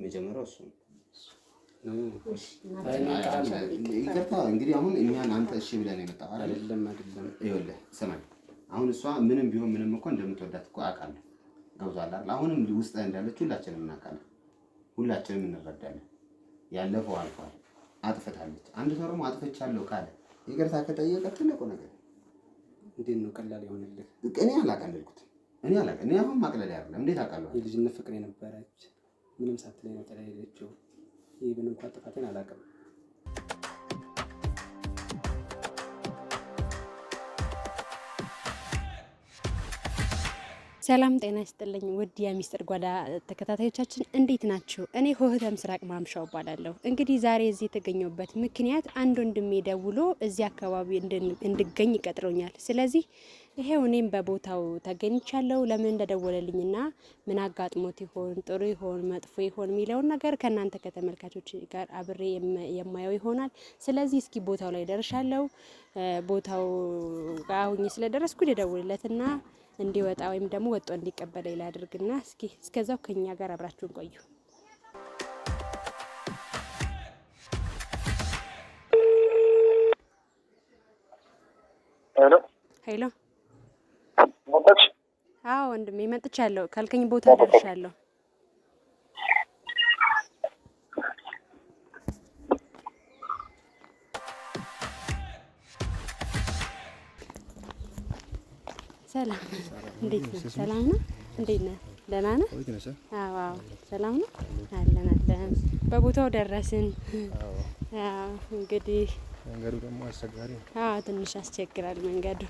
መጀመሪያው እሱ ነው። ይቅርታ እንግዲህ አሁን እኛን አንተ እሺ ብለን የመጣው አይደለም። ይኸውልህ ስማኝ፣ አሁን እሷ ምንም ቢሆን ምንም እኮ እንደምትወዳት እኮ አውቃለሁ። ገብቶሃል አይደል? አሁንም ውስጥ እንዳለች ሁላችንም እናውቃለን፣ ሁላችንም እንረዳለን። ያለፈው አልፏል፣ አጥፍታለች። አንድ ሰው ደግሞ አጥፍቻለሁ ካለ ይቅርታ ከጠየቀ ትልቁ ነገር እንዴት ነው ቀላል ይሆንልህ? እኔ አላቀለልኩትም። እኔ አሁን ማቅለል አይደለም። እንዴት አውቃለሁ? የልጅነት ፍቅር የነበረች ምንም ሳትለኝ ነው ተለያየችው። ይሄን እንኳን ጥፋቴን አላውቅም። ሰላም ጤና ይስጥልኝ ውድ የሚስጥር ጓዳ ተከታታዮቻችን እንዴት ናችሁ? እኔ ሆህተ ምስራቅ ማምሻው እባላለሁ። እንግዲህ ዛሬ እዚህ የተገኘሁበት ምክንያት አንድ ወንድሜ ደውሎ እዚህ አካባቢ እንድገኝ ቀጥሮኛል። ስለዚህ ይሄው እኔም በቦታው ተገኝቻለሁ። ለምን እንደደወለልኝና ምን አጋጥሞት ይሆን፣ ጥሩ ይሆን፣ መጥፎ ይሆን የሚለውን ነገር ከእናንተ ከተመልካቾች ጋር አብሬ የማየው ይሆናል። ስለዚህ እስኪ ቦታው ላይ ደርሻለሁ። ቦታው ጋር ሁኜ ስለደረስኩ ልደውልለትና እንዲወጣ ወይም ደግሞ ወጥቶ እንዲቀበል ላድርግና እስኪ እስከዛው ከኛ ጋር አብራችሁን ቆዩ። ሄሎ ሄሎ። ወጣች? አዎ ወንድሜ መጥቻለሁ። ካልከኝ ቦታ ደርሻለሁ። ሰላም እንዴት ነህ? ሰላም ነው? እንዴት ነህ? ደህና ነህ? አዎ ሰላም ነው አለን። በቦታው ደረስን። አዎ እንግዲህ መንገዱ ደግሞ አስቸጋሪ ነው። አዎ ትንሽ ያስቸግራል መንገዱ።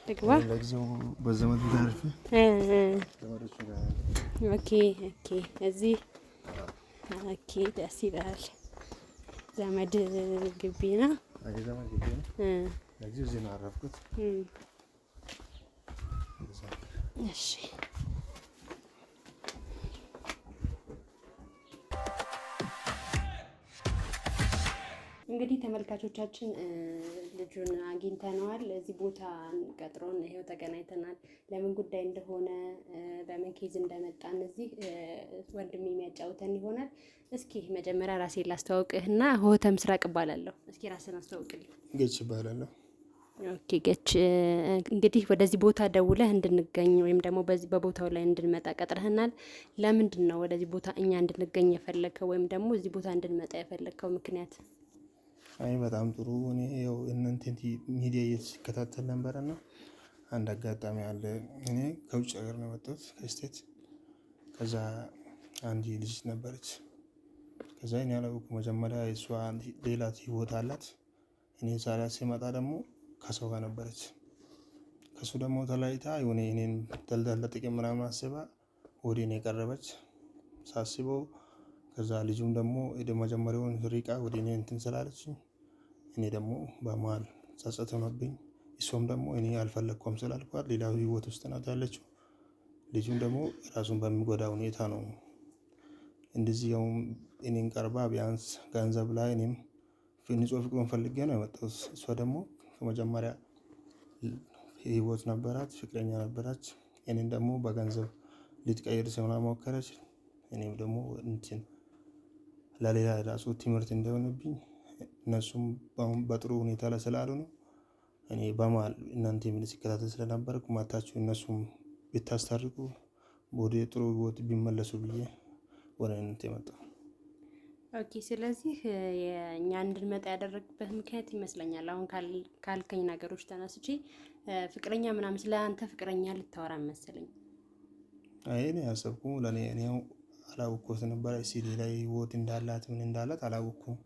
ልግባ? ለጊዜው በዘመድ ታርፍ። ኦኬ እዚህ ኦኬ፣ ደስ ይላል። ዘመድ ግቢ ነው። ዘመድ ግቢ ነው። ለጊዜው እዚህ ነው ያረፍኩት። እሺ እንግዲህ ተመልካቾቻችን ልጁን አግኝተነዋል። እዚህ ቦታ ቀጥሮን ይሄው ተገናኝተናል። ለምን ጉዳይ እንደሆነ በምን ኬዝ እንደመጣን እዚህ ወንድሜ የሚያጫውተን ይሆናል። እስኪ መጀመሪያ ራሴን ላስተዋውቅህና ሆህተ ምስራቅ እባላለሁ። እስኪ ራስን አስተዋውቅልኝ። ገች እባላለሁ። ኦኬ ገች፣ እንግዲህ ወደዚህ ቦታ ደውለህ እንድንገኝ ወይም ደግሞ በዚህ በቦታው ላይ እንድንመጣ ቀጥረህናል። ለምንድን ነው ወደዚህ ቦታ እኛ እንድንገኝ የፈለግከው ወይም ደግሞ እዚህ ቦታ እንድንመጣ የፈለግከው ምክንያት? አይ በጣም ጥሩ። እኔ ያው እናንተ ሚዲያ እየተከታተል ነበርና አንድ አጋጣሚ አለ። እኔ ከውጭ ሀገር ነው የመጣሁት ከስቴት። ከዛ አንድ ልጅ ነበረች። ከዛ እኔ ያላወቅኩ መጀመሪያ እሷ ሌላ ህይወት አላት። እኔ ዛሬ ሲመጣ ደግሞ ከሰው ጋር ነበረች። ከሱ ደግሞ ተለያይታ የሆነ እኔን ደልደል ጥቅም ምናምን አስባ ወደ እኔ ቀረበች ሳስበው። ከዛ ልጁም ደግሞ መጀመሪያውን ሪቃ ወደ እኔ እንትን ስላለች እኔ ደግሞ በመሀል ጸጸት ሆነብኝ። እሷም ደግሞ እኔ አልፈለግኩም ስላልኳት ሌላ ህይወት ውስጥ ናት ያለችው። ልጁም ደግሞ ራሱን በሚጎዳ ሁኔታ ነው እንደዚህ ያው እኔን ቀርባ ቢያንስ ገንዘብ ላይ እኔም ንጹህ ፍቅሩን ፈልጌ ነው የመጣሁት። እሷ ደግሞ ከመጀመሪያ ህይወት ነበራት፣ ፍቅረኛ ነበራች። እኔን ደግሞ በገንዘብ ልትቀይር ሲሆን ሞከረች። እኔም ደግሞ እንትን ለሌላ ራሱ ትምህርት እንደሆነብኝ እነሱም በጥሩ ሁኔታ ላይ ስላሉ ነው። እኔ በመሀል እናንተ ምን ሲከታተል ስለነበርኩ ማታችሁ እነሱም ብታስታርቁ ወደ ጥሩ ህይወት ቢመለሱ ብዬ ወደ እናንተ መጣሁ። ኦኬ፣ ስለዚህ የኛ እንድንመጣ ያደረግበት ምክንያት ይመስለኛል አሁን ካልከኝ ነገሮች ተነስቼ ፍቅረኛ ምናምን ስለ አንተ ፍቅረኛ ልታወራ መሰለኝ። አይ እኔ ያሰብኩ ለኔ እኔው አላወቅኩት ነበር። ሲዲ ላይ ህይወት እንዳላት ምን እንዳላት አላወቅኩም።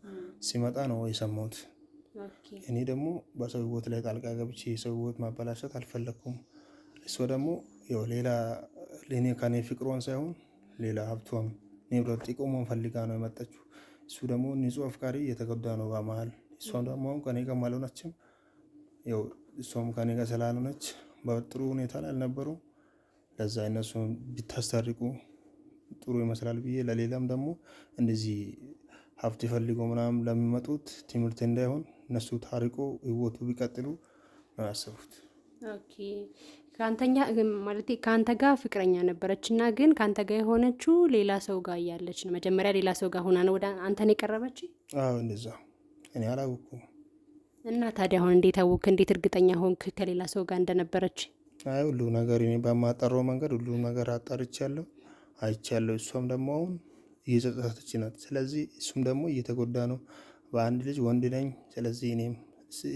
ሲመጣ ነው የሰማሁት። እኔ ደግሞ በሰው ህይወት ላይ ጣልቃ ገብቼ የሰው ህይወት ማበላሸት አልፈለኩም። እሷ ደግሞ ያው ሌላ ለኔ ከኔ ፍቅሯን ሳይሆን ሌላ ሀብቷም ንብረት ጥቅሟን ፈልጋ ነው የመጣችው። እሱ ደግሞ ንጹህ አፍቃሪ እየተጎዳ ነው በመሀል። እሷም ደግሞ ከኔ ጋር አልሆነችም። ያው እሷም ከኔ ጋር ስላልሆነች በጥሩ ሁኔታ ላይ አልነበሩም። ለዛ እነሱ ቢታስታርቁ ጥሩ ይመስላል ብዬ ለሌላም ደግሞ እንደዚህ ሀብት ፈልጎ ምናምን ለሚመጡት ትምህርት እንዳይሆን እነሱ ታርቆ ህይወቱ ቢቀጥሉ ነው ያሰብኩት። ኦኬ ካንተኛ ማለት ካንተ ጋር ፍቅረኛ ነበረች እና ግን ካንተ ጋር የሆነችው ሌላ ሰው ጋር እያለች ነው። መጀመሪያ ሌላ ሰው ጋር ሆና ነው ወደ አንተን የቀረበች? አዎ እንደዛ። እኔ አላወኩም። እና ታዲያ አሁን እንዴት አወክ? እንዴት እርግጠኛ ሆንክ ከሌላ ሰው ጋር እንደነበረች? አይ ሁሉ ነገር እኔ በማጣራው መንገድ ሁሉ ነገር አጣርቻለሁ፣ አይቻለሁ። እሷም ደግሞ አሁን እየጸጸተች ናት። ስለዚህ እሱም ደግሞ እየተጎዳ ነው። በአንድ ልጅ ወንድ ነኝ። ስለዚህ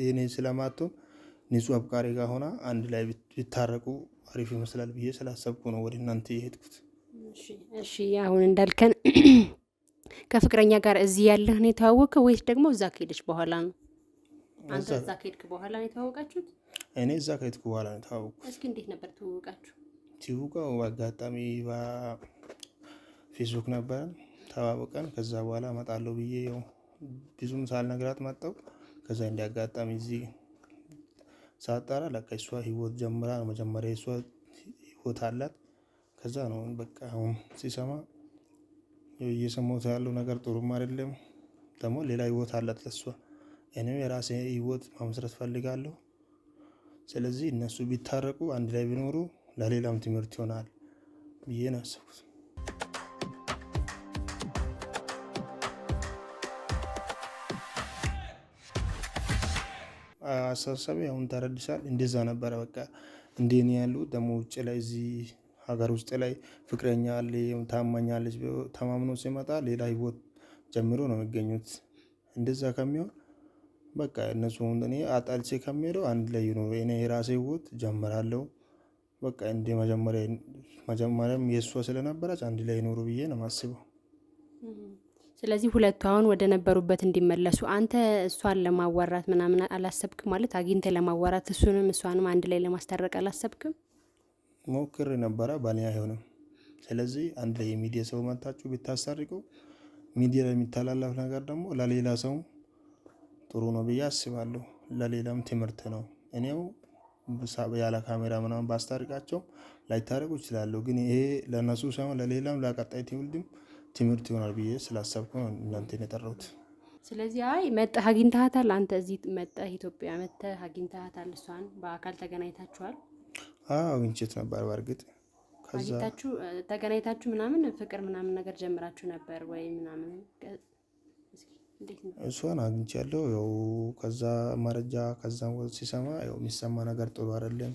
እኔ ስለማትሆን ንጹህ አፍቃሪ ጋር ሆና አንድ ላይ ቢታረቁ አሪፍ ይመስላል ብዬ ስላሰብኩ ነው ወደ እናንተ የሄድኩት። እሺ አሁን እንዳልከን ከፍቅረኛ ጋር እዚህ ያለህ ነው የተዋወቀው ወይስ ደግሞ እዛ ከሄደች በኋላ ነው? አንተ እዛ ከሄድክ በኋላ ነው የተዋወቃችሁት? እኔ እዛ ከሄድኩ በኋላ ነው የተዋወቅኩት። እስኪ እንዴት ነበር ተዋወቃችሁ? ትውውቃው በአጋጣሚ በፌስቡክ ነበር ተዋወቀን። ከዛ በኋላ እመጣለሁ ብዬ ያው ብዙም ሳልነግራት መጣሁ። ከዛ እንዲያጋጣሚ እዚህ ሳጣራ ለካ እሷ ህይወት ጀምራ ነው። መጀመሪያ እሷ ህይወት አላት። ከዛ ነው በቃ አሁን ሲሰማ እየሰማሁት ያለው ነገር ጥሩም አይደለም። ደግሞ ሌላ ህይወት አላት ለሷ። እኔም የራሴ ህይወት ማመስረት ፈልጋለሁ። ስለዚህ እነሱ ቢታረቁ አንድ ላይ ቢኖሩ ለሌላም ትምህርት ይሆናል ብዬ ነው ያሰብኩት። አሳሳቢ አሁን ተረድሻል። እንደዛ ነበረ በቃ እንደኔ ያሉ ደግሞ ውጭ ላይ እዚህ ሀገር ውስጥ ላይ ፍቅረኛ አለ ታማኛለች ተማምኖ ሲመጣ ሌላ ህይወት ጀምሮ ነው የሚገኙት። እንደዛ ከሚሆን በቃ እነሱ እኔ አጣልቼ ከሚሄደው አንድ ላይ ይኖሩ። እኔ የራሴ ህይወት ጀምራለሁ። በቃ እንደ መጀመሪያም የእሷ ስለነበረች አንድ ላይ ይኖሩ ብዬ ነው የማስበው። ስለዚህ ሁለቱ አሁን ወደ ነበሩበት እንዲመለሱ አንተ እሷን ለማዋራት ምናምን አላሰብክም? ማለት አግኝተህ ለማዋራት እሱንም እሷንም አንድ ላይ ለማስታረቅ አላሰብክም? ሞክሬ ነበረ፣ ባኔ አይሆንም። ስለዚህ አንድ ላይ የሚዲያ ሰው መታችሁ ቢታሳርቀው ሚዲያ ላይ የሚተላለፍ ነገር ደግሞ ለሌላ ሰው ጥሩ ነው ብዬ አስባለሁ። ለሌላም ትምህርት ነው። እኔው ያለ ካሜራ ምናምን ባስታርቃቸው ላይታረቁ ይችላሉ። ግን ይሄ ለነሱ ሳይሆን ለሌላም ለቀጣይ ትውልድም ትምህርት ይሆናል ብዬ ስላሰብኩ ነው እናንተን የጠራሁት። ስለዚህ አይ መጣህ አግኝተሃታል? አንተ እዚህ መጣህ ኢትዮጵያ መጣህ አግኝተሃታል? እሷን በአካል ተገናኝታችኋል? አዎ አግኝቼት ነበር። በእርግጥ አግኝታችሁ ተገናኝታችሁ ምናምን ፍቅር ምናምን ነገር ጀምራችሁ ነበር ወይ ምናምን? እሷን አግኝቻለሁ። ያው ከዛ መረጃ ከዛ ሲሰማ ያው የሚሰማ ነገር ጥሩ አይደለም።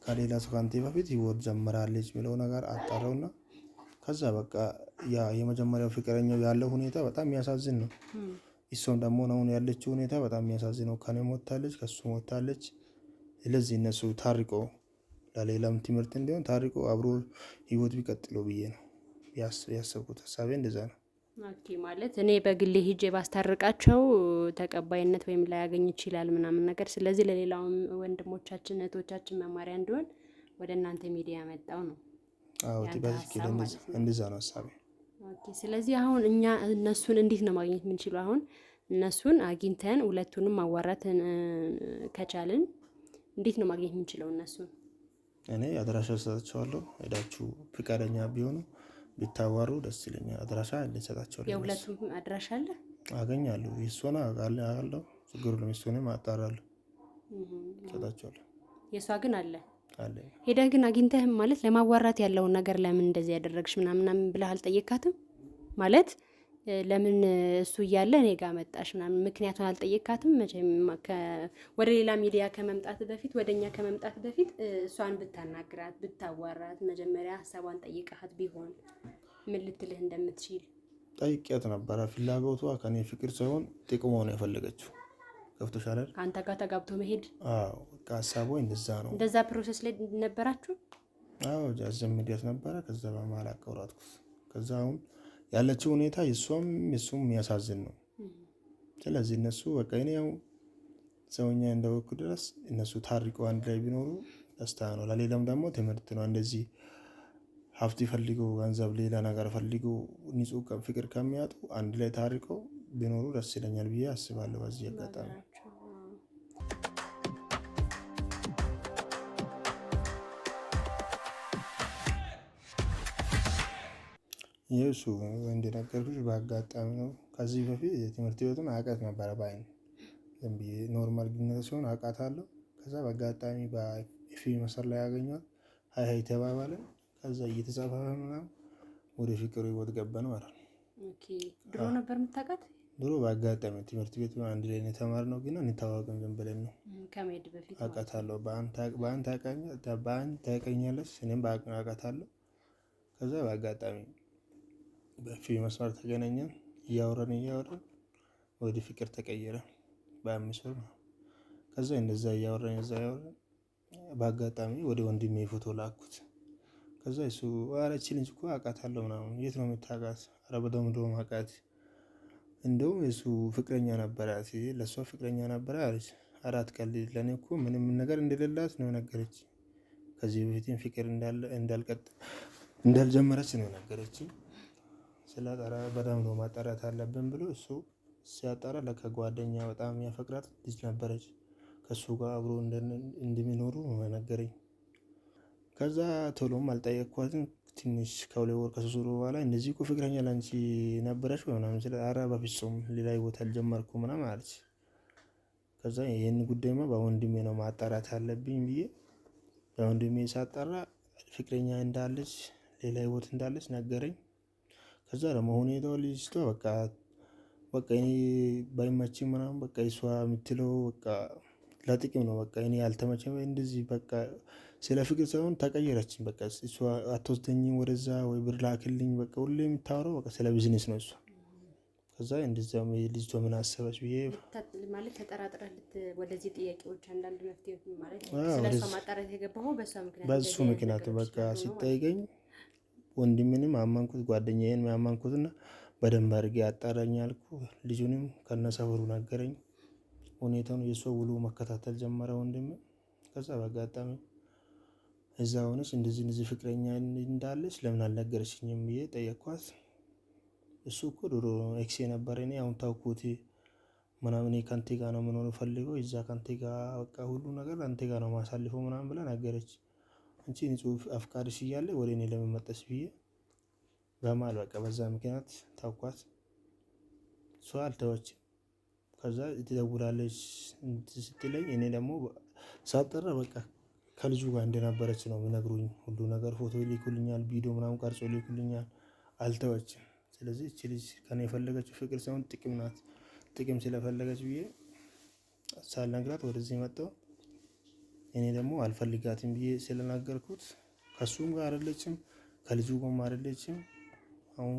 ከሌላ ሰው ካንተ በፊት ህይወት ጀምራለች የሚለው ነገር አጣራውና ከዛ በቃ ያ የመጀመሪያው ፍቅረኛው ያለው ሁኔታ በጣም የሚያሳዝን ነው። እሷም ደግሞ አሁን ያለችው ሁኔታ በጣም የሚያሳዝን ነው። ከኔ ሞታለች፣ ከሱ ሞታለች። ስለዚህ እነሱ ታርቆ ለሌላም ትምህርት እንዲሆን ታርቆ አብሮ ህይወት ቢቀጥሉ ብዬ ነው ያሰብኩት። ሀሳቤ እንደዛ ነው። ኦኬ ማለት እኔ በግሌ ሂጄ ባስታርቃቸው ተቀባይነት ወይም ላያገኝ ይችላል ምናምን ነገር። ስለዚህ ለሌላውም ወንድሞቻችን እህቶቻችን መማሪያ እንዲሆን ወደ እናንተ ሚዲያ መጣው ነው። አዎ እንደዛ ነው ሀሳቤ። ኦኬ ስለዚህ አሁን እኛ እነሱን እንዴት ነው ማግኘት የምንችለው? አሁን እነሱን አግኝተን ሁለቱንም ማዋራት ከቻልን እንዴት ነው ማግኘት የምንችለው እነሱን? እኔ አድራሻ ሰጣቸዋለሁ። ሄዳችሁ ፍቃደኛ ቢሆኑ ቢታዋሩ ደስ ይለኛል። አድራሻ ልሰጣቸዋለሁ። የሁለቱም አድራሻ አለ አገኛለሁ። የእሷን አውቃለሁ፣ ችግሩ ነው። የእሱንም አጣራለሁ፣ ሰጣቸዋለሁ። የእሷ ግን አለ አለ። ሄደህ ግን አግኝተህ ማለት ለማዋራት ያለውን ነገር ለምን እንደዚህ ያደረግሽ ምናምን ብለህ አልጠየካትም? ማለት ለምን እሱ እያለ እኔ ጋር መጣሽ ምናምን ምክንያቱን አልጠየካትም? መቼም ወደ ሌላ ሚዲያ ከመምጣት በፊት ወደኛ ከመምጣት በፊት እሷን ብታናግራት ብታዋራት መጀመሪያ ሀሳቧን ጠይቃት ቢሆን ምን ልትልህ እንደምትችል ጠይቄያት ነበረ። ፍላጎቷ ከኔ ፍቅር ሳይሆን ጥቅሟ ነው የፈለገችው። ገብቶሻል አይደል? ከአንተ ጋር ተጋብቶ መሄድ። አዎ በቃ ሀሳቧ እንደዛ ነው። እንደዛ ፕሮሰስ ላይ ነበራችሁ? አዎ ጃዘምዲያት ነበረ። ከዛ በመሀል አቀውራትኩት። ከዛ አሁን ያለችው ሁኔታ የእሱም የሚያሳዝን ነው። ስለዚህ እነሱ በቃ እኔ ያው ሰውኛ እንደወኩ ድረስ እነሱ ታርቀው አንድ ላይ ቢኖሩ ደስታ ነው። ለሌላም ደግሞ ትምህርት ነው። እንደዚህ ሀብት ፈልገው ገንዘብ ሌላ ነገር ፈልገው ንጹህ ፍቅር ከሚያጡ አንድ ላይ ታርቀው ቢኖሩ ደስ ይለኛል ብዬ አስባለሁ። በዚህ አጋጣሚ የእሱ እንደነገርኩሽ በአጋጣሚ ነው። ከዚህ በፊት የትምህርት ቤቱን አውቃት ነበረ። በአይን ዝም ብዬ ኖርማል ግንኙነት ሲሆን አውቃታለሁ። ከዛ በአጋጣሚ በኤፍቢ መስመር ላይ ያገኘኋት ሀይ ተባባልን። ከዛ እየተጻፈ ምናምን ወደ ፍቅር ህይወት ገባን ማለት ነው። ኦኬ ድሮ ነበር የምታውቃት? ድሮ በአጋጣሚ ትምህርት ቤት አንድ ላይ የተማርነው ግን እንታወቅም ዝም ብለን ነው። ከመሄድ በፊት አውቃታለሁ። በአንድ ታውቀኛለች፣ እኔም አውቃታለሁ። ከዛ በአጋጣሚ በኤፍቢ መስመር ተገናኘን። እያወራን ወደ ፍቅር ተቀየረ በ5 ወር ነው። ከዛ እንደዛ እያወራን በአጋጣሚ ወደ ወንድሜ ፎቶ ላኩት። ከዛ እሱ ኧረ ይህች ልጅ እኮ አውቃታለሁ ምናምን፣ የት ነው የምታውቃት? ኧረ በደምብ አውቃት፣ እንደውም የሱ ፍቅረኛ ነበራት፣ ለእሷ ፍቅረኛ ነበረ አለች። ኧረ አትቀልድ፣ ለእኔ እኮ ምንም ነገር እንደሌላት ነው ነገረች። ከዚህ በፊትም ፍቅር እንዳልጀመረች ነው ነገረች። ስላጠራ በደምብ ማጣራት አለብን ብሎ እሱ ሲያጣራ ለካ ጓደኛ በጣም ያፈቅራት ልጅ ነበረች። ከሱ ጋር አብሮ እንደሚኖሩ ነገረኝ። ከዛ ቶሎም አልጠየቅኳትም። ትንሽ ከ2 ወር ከ3 ወር በኋላ እንደዚህ እኮ ፍቅረኛ ላንቺ ነበረች ወይ ምናምን ስለ ኧረ በፍጹም ሌላ ህይወት አልጀመርኩም ምናምን አለች። ከዛ ይህን ጉዳይማ በወንድሜ ነው ማጣራት አለብኝ ብዬ በወንድሜ ሳጣራ ፍቅረኛ እንዳለች ሌላ ህይወት እንዳለች ነገረኝ። ከዛ ደግሞ ሁኔታው ልጅቷ በቃ እኔ ባይመችም ምናምን በቃ እሷ የምትለው በቃ ለጥቅም ነው። በቃ እኔ ያልተመቸኝ እንደዚህ በቃ ስለ ፍቅር ሳይሆን ተቀየረችኝ። በቃ እሷ አትወስደኝም ወደዛ ወይ ብር ላክልኝ በቃ ሁሌ የምታወራው በቃ ስለ ቢዝነስ ነው እሷ። ከዛ እንደዛም ልጅቷ ምን አሰበች ብዬ ማለት ተጠራጥረህ ወደዚህ ጥያቄዎች አንዳንድ መፍትሄ ማለት ስለሷ ማጣራት የገባው በሱ ምክንያት በቃ ሲጠይቀኝ ወንድሜንም አመንኩት፣ ጓደኛዬን አመንኩትና በደንብ አድርጌ አጣራኝ አልኩ። ልጁንም ከነሰፈሩ ነገረኝ። ሁኔታውን የሷ ውሎ መከታተል ጀመረ ወንድሜ። ከዛ በአጋጣሚ እዛ ሆነች እንደዚህ ፍቅረኛ እንዳለች ለምን አልነገረችኝም ብዬ ጠየኳት። እሱ እኮ ድሮ ኤክሴ ነበር፣ እኔ አሁን ታውኩት ምናምን ከአንቴ ጋር ነው የምኖረው ፈልገው እዛ ከአንቴ ጋር በቃ ሁሉ ነገር አንቴ ጋር ነው ማሳልፈው ምናምን ብላ ነገረች። አንቺ ንጹህ አፍቃሪሽ እያለ ወደ እኔ ለምን መጣሽ ብዬ በማል በቃ በዛ ምክንያት ታውኳት። እሷ አልተወችም። ከዛ ትደውላለች ስትለኝ እኔ ደግሞ ሳጠራ በቃ ከልጁ ጋር እንደነበረች ነው የሚነግሩኝ። ሁሉ ነገር ፎቶ ይልኩልኛል፣ ቪዲዮ ምናምን ቀርጾ ይልኩልኛል። አልተወችም። ስለዚህ እቺ ልጅ ከኔ የፈለገችው ፍቅር ሳይሆን ጥቅም ናት። ጥቅም ስለፈለገች ብዬ ሳልነግራት ወደዚህ መጣሁ። እኔ ደግሞ አልፈልጋትም ብዬ ስለናገርኩት ከሱም ጋር አይደለችም፣ ከልጁ ጋርም አይደለችም። አሁን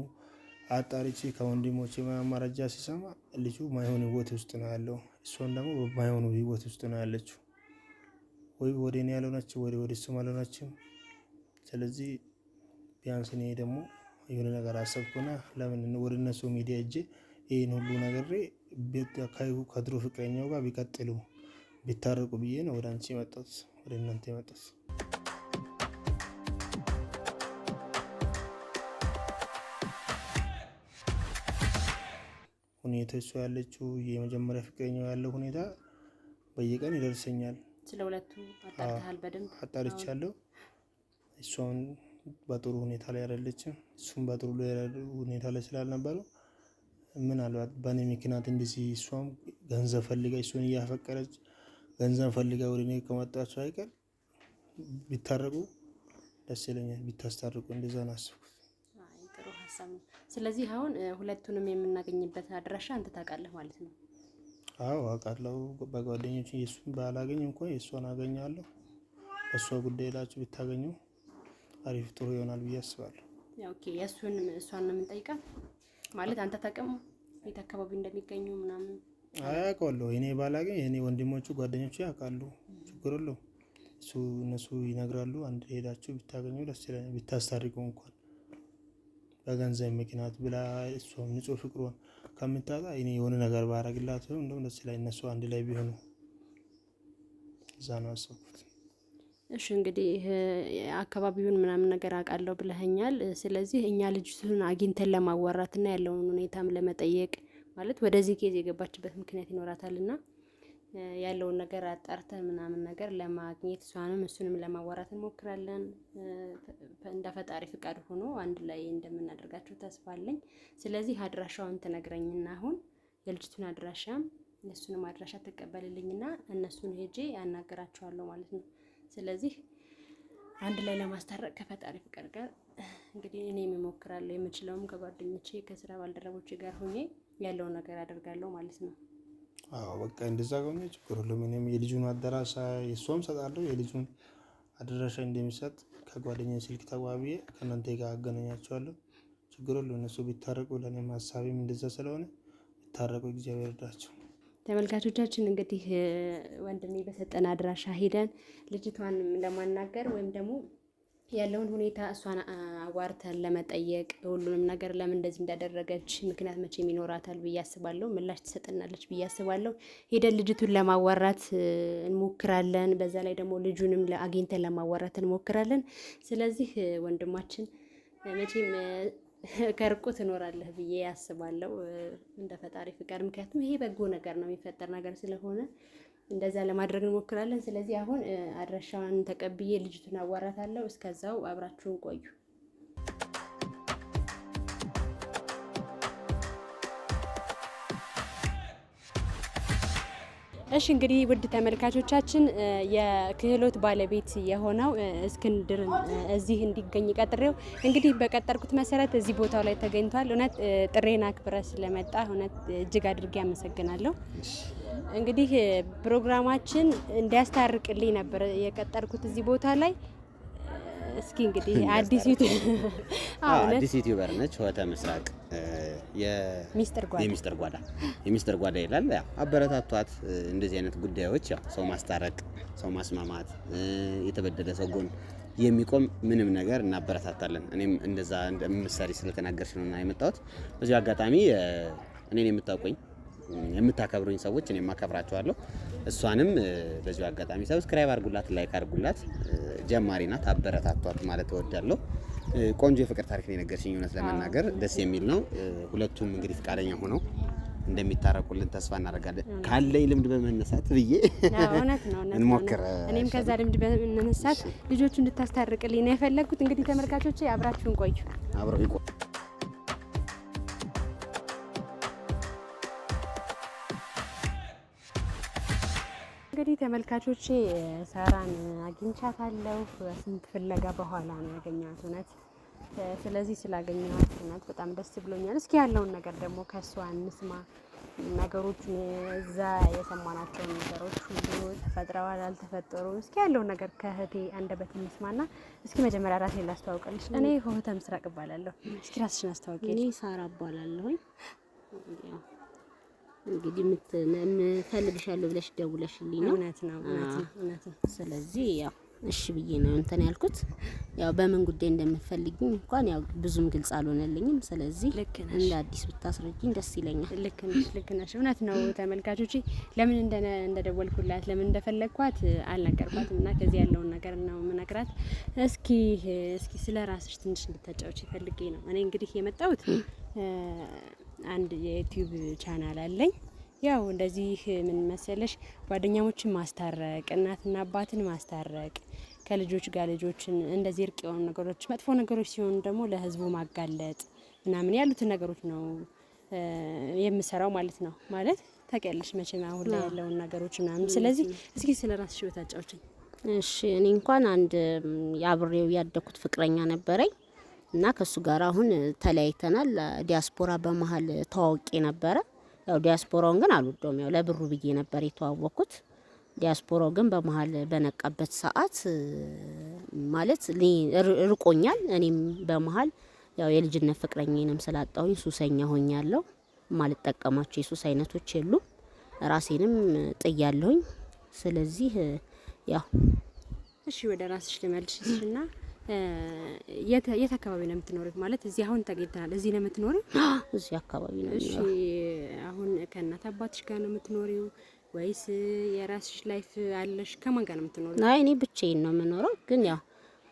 አጣርቼ ከወንድሞቼ መረጃ ሲሰማ ልጁ ማይሆን ህይወት ውስጥ ነው ያለው፣ እሷን ደግሞ በማይሆኑ ህይወት ውስጥ ነው ያለችው። ወይ ወደ እኔ ያልሆነችው ወደ እሱም አልሆነችም። ስለዚህ ቢያንስ እኔ ደግሞ የሆነ ነገር አሰብኩና ለምን ወደ እነሱ ሚዲያ እጄ ይህን ሁሉ ነገሬ ከድሮ ፍቅረኛው ጋር ቢቀጥሉ ቢታረቁ ብዬ ነው ወደ አንቺ የመጣሁት፣ ወደ እናንተ የመጣሁት። ሁኔታ እሷ ያለችው የመጀመሪያ ፍቅረኛው ያለው ሁኔታ በየቀን ይደርሰኛል። ስለ ሁለቱ አጣርተሃል? በደንብ አጣርቻለሁ። እሷን በጥሩ ሁኔታ ላይ አይደለችም፣ እሱም በጥሩ ሁኔታ ላይ ስላልነበረው ምናልባት በእኔ ምክንያት እንደዚህ እሷም ገንዘብ ፈልጋ እሱን እያፈቀረች ገንዘብ ፈልጋ ወደ እኔ ከመጣቸው አይቀር ቢታረቁ ደስ ይለኛል። ቢታስታርቁ እንደዛ ነው አስብኩት። ጥሩ ሀሳብ ነው። ስለዚህ አሁን ሁለቱንም የምናገኝበት አድራሻ አንተ ታውቃለህ ማለት ነው? አዎ አውቃለሁ። በጓደኞች የእሱን ባላገኝ እንኳን የእሷን አገኛለሁ። በእሷ ጉዳይ ላችሁ ብታገኙ አሪፍ ጥሩ ይሆናል ብዬ አስባለሁ። ኦኬ እሷን ነው የምንጠይቃት ማለት አንተ ታውቅም የት አካባቢ እንደሚገኙ ምናምን? አያውቃለሁ። እኔ ባላገኝ እኔ ወንድሞቹ ጓደኞቹ ያውቃሉ። ችግር የለውም። እነሱ ይነግራሉ። አንድ ሄዳችሁ ብታገኙ ደስ ይለኛል። ብታስታርቁ እንኳን በገንዘብ ምክንያት ብላ እሷም ንጹህ ፍቅሯን ከምታጣ እኔ የሆነ ነገር ባረግላት እንደውም ደስ ይለኛል። እነሱ አንድ ላይ ቢሆኑ እዛ ነው ያሰብኩት። እሺ እንግዲህ አካባቢውን ምናምን ነገር አውቃለሁ ብለኸኛል። ስለዚህ እኛ ልጅቱን አግኝተን ለማዋራትና ያለውን ሁኔታም ለመጠየቅ ማለት ወደዚህ ኬዝ የገባችበት ምክንያት ይኖራታልና ያለውን ነገር አጣርተን ምናምን ነገር ለማግኘት እሷንም እሱንም ለማዋራት እንሞክራለን። እንደ ፈጣሪ ፍቃድ ሆኖ አንድ ላይ እንደምናደርጋቸው ተስፋ አለኝ። ስለዚህ አድራሻውን ትነግረኝና አሁን የልጅቱን አድራሻ እነሱንም አድራሻ ተቀበልልኝና እነሱን ሄጄ ያናገራቸዋለሁ ማለት ነው። ስለዚህ አንድ ላይ ለማስታረቅ ከፈጣሪ ፍቃድ ጋር እንግዲህ እኔም እሞክራለሁ። የምችለውም ከጓደኞቼ ከስራ ባልደረቦቼ ጋር ሆኜ ያለውን ነገር አደርጋለሁ ማለት ነው። አዎ በቃ እንደዛ ከሆነ ችግር የለውም። እኔም የልጁን አድራሻ የሷም ሰጣለሁ። የልጁን አድራሻ እንደሚሰጥ ከጓደኛዬ ስልክ ተቀባብዬ ከእናንተ ጋር አገናኛቸዋለሁ። ችግር የለውም። እነሱ ቢታረቁ ለእኔም ሀሳቤም እንደዛ ስለሆነ ቢታረቁ እግዚአብሔር ይርዳቸው። ተመልካቾቻችን እንግዲህ ወንድሜ በሰጠን አድራሻ ሄደን ልጅቷን ለማናገር ወይም ደግሞ ያለውን ሁኔታ እሷን አዋርተን ለመጠየቅ ሁሉንም ነገር ለምን እንደዚህ እንዳደረገች ምክንያት መቼም ይኖራታል ብዬ አስባለሁ። ምላሽ ትሰጠናለች ብዬ አስባለሁ። ሄደን ልጅቱን ለማዋራት እንሞክራለን። በዛ ላይ ደግሞ ልጁንም አግኝተን ለማዋራት እንሞክራለን። ስለዚህ ወንድማችን መቼም ከርቁ ትኖራለህ ብዬ አስባለሁ እንደ ፈጣሪ ፍቃድ። ምክንያቱም ይሄ በጎ ነገር ነው፣ የሚፈጠር ነገር ስለሆነ እንደዛ ለማድረግ እንሞክራለን። ስለዚህ አሁን አድራሻዋን ተቀብዬ ልጅቱን አዋራታለሁ። እስከዛው አብራችሁን ቆዩ። እሺ እንግዲህ ውድ ተመልካቾቻችን የክህሎት ባለቤት የሆነው እስክንድርን እዚህ እንዲገኝ ቀጥሬው እንግዲህ በቀጠርኩት መሰረት እዚህ ቦታው ላይ ተገኝቷል። እውነት ጥሬን አክብረህ ስለመጣ እውነት እጅግ አድርጌ አመሰግናለሁ። እንግዲህ ፕሮግራማችን እንዲያስታርቅልኝ ነበር የቀጠርኩት እዚህ ቦታ ላይ። እስኪ እንግዲህ አዲስ ዩቲዩበር ነች ሆህተ ምስራቅ የሚስጥር ጓዳ ይላል። ያው አበረታቷት። እንደዚህ አይነት ጉዳዮች ያው ሰው ማስታረቅ፣ ሰው ማስማማት፣ የተበደለ ሰው ጎን የሚቆም ምንም ነገር እናበረታታለን። እኔም እንደዛ እንደምሰሪ ስለተናገርሽ ነውና የመጣሁት። በዚህ አጋጣሚ እኔን የምታውቁኝ የምታከብሩኝ ሰዎች እኔም አከብራቸዋለሁ። እሷንም በዚህ አጋጣሚ ሰብስክራይብ አድርጉላት፣ ላይክ አድርጉላት። ጀማሪ ናት፣ አበረታቷት ማለት እወዳለሁ። ቆንጆ የፍቅር ታሪክ ነው የነገርሽኝ። እውነት ለመናገር ደስ የሚል ነው። ሁለቱም እንግዲህ ፈቃደኛ ሆነው እንደሚታረቁልን ተስፋ እናደርጋለን። ካለኝ ልምድ በመነሳት ብዬ እውነት ነው እንሞክር። እኔም ከዛ ልምድ በመነሳት ልጆቹ እንድታስታርቅልኝ ነው የፈለግኩት። እንግዲህ ተመልካቾቼ አብራችሁን ቆዩ። አብረው ይቆዩ። እንግዲህ ተመልካቾቼ ሳራን አግኝቻታለሁ። ስንት ፍለጋ በኋላ ነው ያገኘኋት እውነት። ስለዚህ ስላገኘኋት እውነት በጣም ደስ ብሎኛል። እስኪ ያለውን ነገር ደግሞ ከሷ እንስማ። ነገሮችን እዛ የሰማናቸውን ነገሮች ሁሉ ተፈጥረዋል አልተፈጠሩም፣ እስኪ ያለውን ነገር ከእህቴ አንደበት እንስማና እስኪ መጀመሪያ ራሴን ላስተዋውቅልሽ። እኔ ሆህተ ምስራቅ እባላለሁ። እስኪ ራስሽን አስተዋውቂ። እኔ ሳራ እባላለሁኝ። እንግዲህ የምፈልግሻለሁ ብለሽ ደውለሽልኝ ነው። እውነት ነው። ስለዚህ ያው እሺ ብዬ ነው እንትን ያልኩት። ያው በምን ጉዳይ እንደምትፈልጊኝ እንኳን ያው ብዙም ግልጽ አልሆነልኝም። ስለዚህ እንደ አዲስ ብታስረጂኝ ደስ ይለኛል። ልክ ነሽ። እውነት ነው። ተመልካቾቼ ለምን እንደደወልኩላት ለምን እንደፈለግኳት አልነገርኳትም እና ከዚህ ያለውን ነገር ነው የምነግራት። እስኪ ስለ ራስሽ ትንሽ እንድታጫውች ፈልጌ ነው። እኔ እንግዲህ የመጣሁት አንድ የዩቲዩብ ቻናል አለኝ። ያው እንደዚህ ምን መሰለሽ ጓደኛሞችን ማስታረቅ፣ እናትና አባትን ማስታረቅ፣ ከልጆች ጋር ልጆችን እንደዚህ እርቅ የሆኑ ነገሮች፣ መጥፎ ነገሮች ሲሆኑ ደግሞ ለህዝቡ ማጋለጥ ምናምን ያሉትን ነገሮች ነው የምሰራው ማለት ነው። ማለት ታውቂያለሽ መቼም አሁን ላይ ያለውን ነገሮች ምናምን። ስለዚህ እስኪ ስለ ራስሽ ህይወት አጫውችኝ። እሺ እኔ እንኳን አንድ አብሬው ያደኩት ፍቅረኛ ነበረኝ እና ከሱ ጋር አሁን ተለያይተናል። ዲያስፖራ በመሀል ተዋውቄ ነበረ። ያው ዲያስፖራውን ግን አልወደውም። ያው ለብሩ ብዬ ነበር የተዋወቅኩት። ዲያስፖራው ግን በመሀል በነቃበት ሰዓት ማለት ርቆኛል። እኔም በመሀል ያው የልጅነት ፍቅረኛዬንም ስላጣሁኝ ሱሰኛ ሆኛለሁ። ማልጠቀማቸው የሱስ አይነቶች የሉም። ራሴንም ጥያለሁኝ። ስለዚህ ያው እሺ ወደ ራስሽ ልመልስሽና የት አካባቢ ነው የምትኖሪው? ማለት እዚህ አሁን ተገኝተናል። እዚህ ነው የምትኖሪው? እዚህ አካባቢ ነው። እሺ አሁን ከእናት አባትሽ ጋር ነው የምትኖሪው ወይስ የራስሽ ላይፍ አለሽ? ከማን ጋር ነው የምትኖሪው? አይ እኔ ብቻዬን ነው የምኖረው። ግን ያው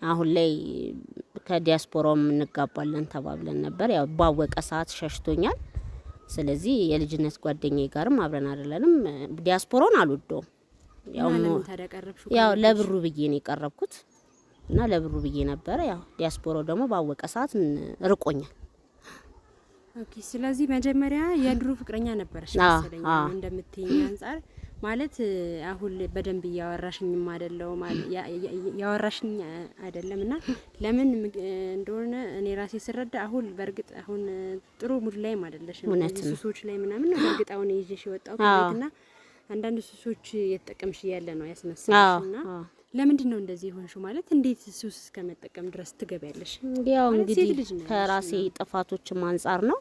አሁን ላይ ከዲያስፖራው እንጋባለን ተባብለን ነበር። ያው ባወቀ ሰዓት ሸሽቶኛል። ስለዚህ የልጅነት ጓደኛዬ ጋርም አብረን አይደለንም። ዲያስፖራውን አልወደውም። ያው ለብሩ ብዬ ነው የቀረብኩት እና ለብሩ ብዬ ነበረ። ያው ዲያስፖራው ደግሞ ባወቀ ሰዓት ርቆኛል። ኦኬ። ስለዚህ መጀመሪያ የድሮ ፍቅረኛ ነበረሽ መሰለኝ እንደምትይኝ አንፃር ማለት አሁን በደንብ ያወራሽኝም አይደለም ማለት ያወራሽኝ አይደለምና ለምን እንደሆነ እኔ ራሴ ስረዳ አሁን በርግጥ አሁን ጥሩ ሙድ ላይ አይደለሽም ሱሶች ላይ ምናምን ነው በርግጥ አሁን ይዤሽ የወጣው ከቤትና አንዳንድ ሱሶች የተጠቀምሽ ያለ ነው ያስነሳሽና ለምንድን ነው እንደዚህ ሆንሽ ማለት እንዴት ሱስ እስከመጠቀም ድረስ ትገበያለሽ? ያው እንግዲህ ከራሴ ጥፋቶችም አንፃር ነው።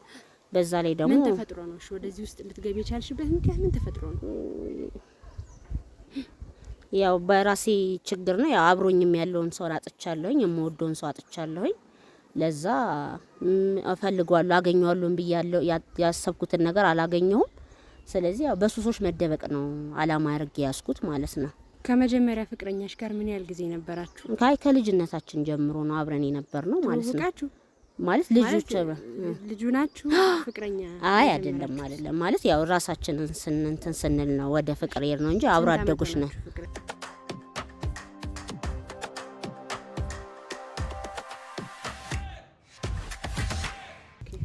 በዛ ላይ ደግሞ ምን ተፈጥሮ ነው እሺ ወደዚህ ውስጥ ልትገቢ የቻልሽበት ምክንያት ምን ተፈጥሮ ነው? ያው በራሴ ችግር ነው። ያው አብሮኝም ያለውን ሰው አጥቻለሁኝ፣ የምወደውን ሰው አጥቻለሁኝ። ለዛ እፈልጋለሁ አገኘዋለሁ ብያለሁ ያሰብኩትን ነገር አላገኘሁም። ስለዚህ ያው በሱሶች መደበቅ ነው አላማ አድርጌ ያስኩት ማለት ነው። ከመጀመሪያ ፍቅረኛሽ ጋር ምን ያህል ጊዜ ነበራችሁ? ከልጅነታችን ጀምሮ ነው አብረን የነበር ነው ማለት ነው። ወቃችሁ ማለት ልጁ ናችሁ ፍቅረኛ? አይ አይደለም ማለት ያው ራሳችንን እንትን ስንል ነው ወደ ፍቅር ነው እንጂ አብሮ አደጎች ነን።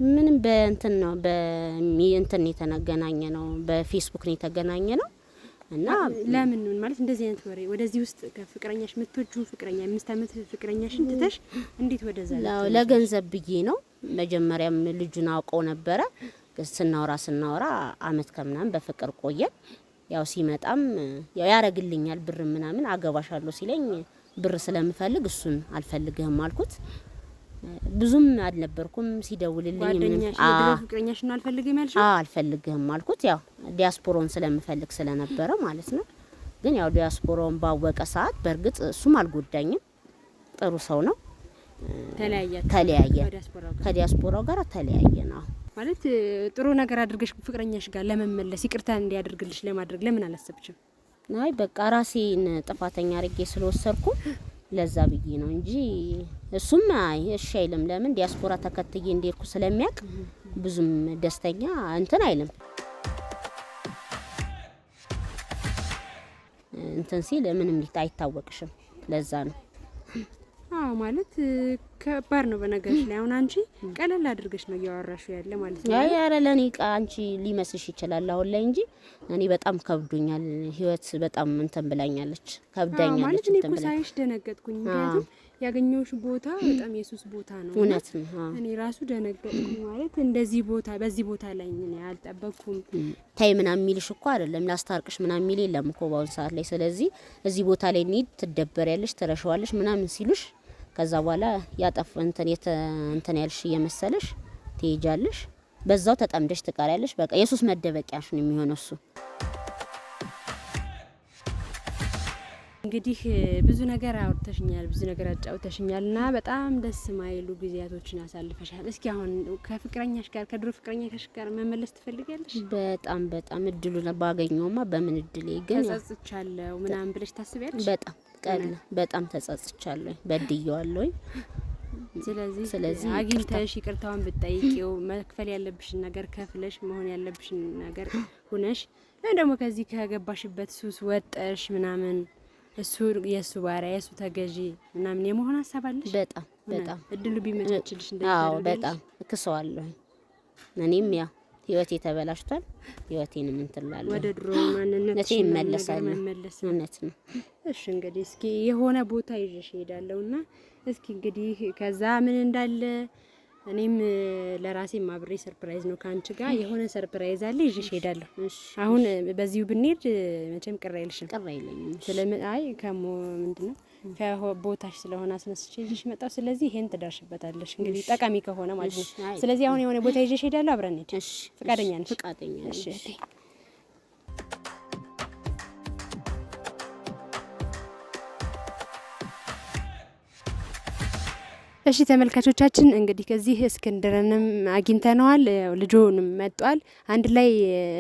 ምንም በእንትን ነው በእንትን የተገናኘ ነው በፌስቡክ ነው የተገናኘ ነው። እና ለምን ማለት እንደዚህ አይነት ወሬ ወደዚህ ውስጥ ከፍቅረኛሽ ምትወጁ ፍቅረኛ 5 አመት ፍቅረኛሽን ትተሽ እንዴት ወደዛ ለገንዘብ ብዬ ነው። መጀመሪያም ልጁን አውቀው ነበረ። ስናወራ አመት ከምናምን በፍቅር ቆየ። ያው ሲመጣም ያው ያረግልኛል ብር ምናምን አገባሻለሁ ሲለኝ ብር ስለምፈልግ እሱን አልፈልግህም አልኩት። ብዙም አልነበርኩም ሲደውልልኝ ምንም ፍቅረኛሽ ነው አልፈልግም ያልሽ? አልፈልግህም አልኩት። ያው ዲያስፖራውን ስለምፈልግ ስለነበረ ማለት ነው። ግን ያው ዲያስፖራውን ባወቀ ሰዓት በርግጥ እሱም አልጎዳኝም፣ ጥሩ ሰው ነው። ተለያየ ከዲያስፖራው ጋር ተለያየን። ማለት ጥሩ ነገር አድርገሽ ፍቅረኛሽ ጋር ለመመለስ ይቅርታ እንዲያደርግልሽ ለማድረግ ለምን አላሰብችም? አይ በቃ ራሴን ጥፋተኛ አድርጌ ስለወሰድኩ ለዛ ብዬ ነው እንጂ እሱም አይ እሺ አይልም። ለምን ዲያስፖራ ተከትዬ እንደርኩ ስለሚያውቅ ብዙም ደስተኛ እንትን አይልም። እንትን ሲል ምንም አይታወቅሽም። ለዛ ነው ማለት ከባድ ነው በነገርሽ ላይ አሁን አንቺ ቀለል አድርገሽ ነው እያወራሹ ያለ ማለት ነው። አይ አረ ለኔ አንቺ ሊመስልሽ ይችላል አሁን ላይ እንጂ እኔ በጣም ከብዶኛል። ህይወት በጣም እንትን ብላኛለች፣ ከብዳኛለች። ማለት እኔ እኮ ሳይሽ ደነገጥኩኝ። ምክንያቱም ያገኘውሽ ቦታ በጣም የሱስ ቦታ ነው። እውነት ነው። እኔ ራሱ ደነገጥኩኝ። ማለት እንደዚህ ቦታ በዚህ ቦታ ላይ እኔ አልጠበቅኩም። ታይ ምናምን የሚልሽ እኮ አይደለም ላስታርቅሽ ምናምን የሚል የለም እኮ ባሁን ሰዓት ላይ። ስለዚህ እዚህ ቦታ ላይ እንሂድ ትደበሪያለሽ፣ ትረሻዋለሽ ምናምን ሲሉሽ ከዛ በኋላ ያጠፍ እንትን ያልሽ እየመሰለሽ ትሄጃለሽ። በዛው ተጠምደሽ ትቀሪያለሽ። በቃ የሱስ መደበቂያሽ ነው የሚሆነው እሱ። እንግዲህ ብዙ ነገር አውርተሽኛል፣ ብዙ ነገር አጫውተሽኛልና በጣም ደስ ማይሉ ጊዜያቶችን አሳልፈሻል። እስኪ አሁን ከፍቅረኛሽ ጋር ከድሮ ፍቅረኛሽ ጋር መመለስ ትፈልጊያለሽ? በጣም እድሉን ባገኘውማ በምን እድሌ ግን ተጸጽቻለሁ ምናምን ብለሽ ታስቢያለሽ? በጣም ተጸጽቻለሁ፣ በድየዋለሁ። ስለዚህ አግኝተሽ ይቅርታውን ብትጠይቂው መክፈል ያለብሽን ነገር ከፍለሽ መሆን ያለብሽን ነገር ሆነሽ ደግሞ ከዚህ ከገባሽበት ሱስ ወጠሽ ምናምን እሱ የሱ ባሪያ የሱ ተገዢ ምናምን የመሆን ሀሳብ አለሽ? በጣም እድሉ ቢመቻችልሽ እንደዚህ በጣም እክሰዋለሁ። እኔም ያው ህይወቴ ተበላሽቷል። ህይወቴንም እንትላለሁ ወደ ድሮ ማንነትሽ ይመለሳል። እውነት ነው። እሺ እንግዲህ እስኪ የሆነ ቦታ ይዤሽ እሄዳለሁና እስኪ እንግዲህ ከዛ ምን እንዳለ እኔም ለራሴ ማብሬ ሰርፕራይዝ ነው ካንቺ ጋር የሆነ ሰርፕራይዝ አለ ይዤሽ እሄዳለሁ። አሁን በዚሁ ብንሄድ መቼም ቅር አይልሽም? ቅር አይለኝም። አይ ምንድነው ከቦታሽ ስለሆነ አስነስቼ ይዤሽ መጣሁ። ስለዚህ ይሄን ትደርሽበታለሽ እንግዲህ ጠቃሚ ከሆነ ማለት ነው። ስለዚህ አሁን የሆነ ቦታ ይዤሽ እሄዳለሁ፣ አብረን እንሂድ። እሺ ፍቃደኛ ነሽ? ፍቃደኛ ነሽ? እሺ እሺ ተመልካቾቻችን እንግዲህ ከዚህ እስክንድርንም አግኝተነዋል፣ ልጆንም መጥቷል። አንድ ላይ